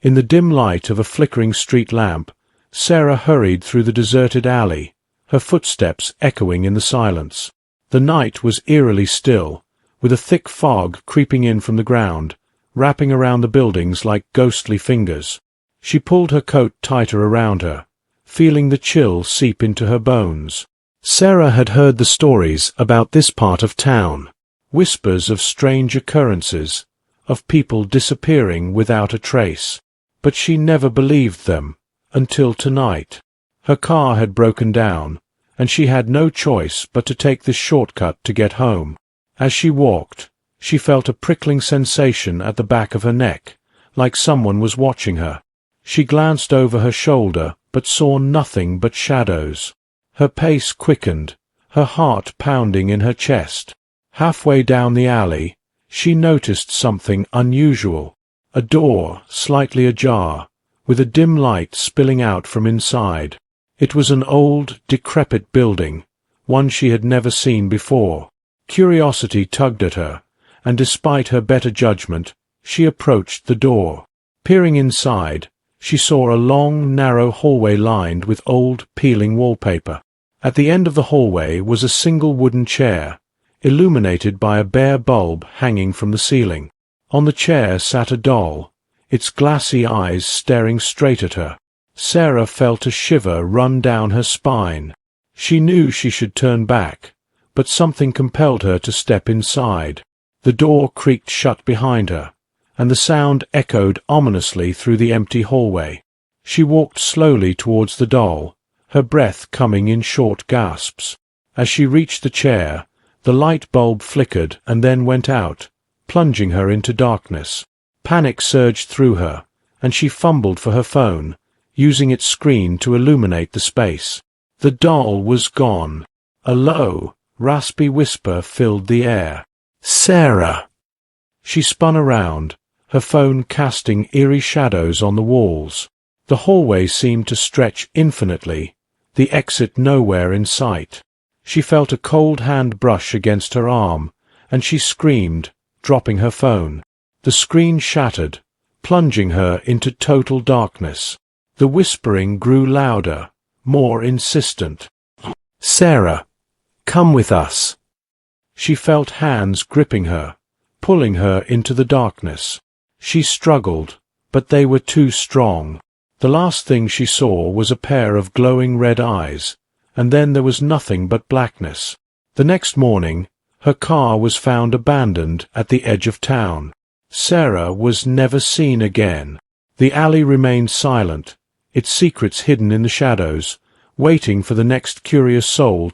In the dim light of a flickering street lamp, Sarah hurried through the deserted alley, her footsteps echoing in the silence. The night was eerily still, with a thick fog creeping in from the ground, wrapping around the buildings like ghostly fingers. She pulled her coat tighter around her, feeling the chill seep into her bones. Sarah had heard the stories about this part of town, whispers of strange occurrences, of people disappearing without a trace. But she never believed them, until tonight. Her car had broken down, and she had no choice but to take this shortcut to get home. As she walked, she felt a prickling sensation at the back of her neck, like someone was watching her. She glanced over her shoulder, but saw nothing but shadows. Her pace quickened, her heart pounding in her chest. Halfway down the alley, she noticed something unusual. A door, slightly ajar, with a dim light spilling out from inside. It was an old, decrepit building, one she had never seen before. Curiosity tugged at her, and despite her better judgment, she approached the door. Peering inside, she saw a long, narrow hallway lined with old, peeling wallpaper. At the end of the hallway was a single wooden chair, illuminated by a bare bulb hanging from the ceiling. On the chair sat a doll, its glassy eyes staring straight at her. Sarah felt a shiver run down her spine. She knew she should turn back, but something compelled her to step inside. The door creaked shut behind her, and the sound echoed ominously through the empty hallway. She walked slowly towards the doll, her breath coming in short gasps. As she reached the chair, the light bulb flickered and then went out, plunging her into darkness. Panic surged through her, and she fumbled for her phone, using its screen to illuminate the space. The doll was gone. A low, raspy whisper filled the air. "Sarah!" She spun around, her phone casting eerie shadows on the walls. The hallway seemed to stretch infinitely, the exit nowhere in sight. She felt a cold hand brush against her arm, and she screamed, dropping her phone. The screen shattered, plunging her into total darkness. The whispering grew louder, more insistent. "Sarah, come with us." She felt hands gripping her, pulling her into the darkness. She struggled, but they were too strong. The last thing she saw was a pair of glowing red eyes, and then there was nothing but blackness. The next morning, her car was found abandoned at the edge of town. Sarah was never seen again. The alley remained silent, its secrets hidden in the shadows, waiting for the next curious soul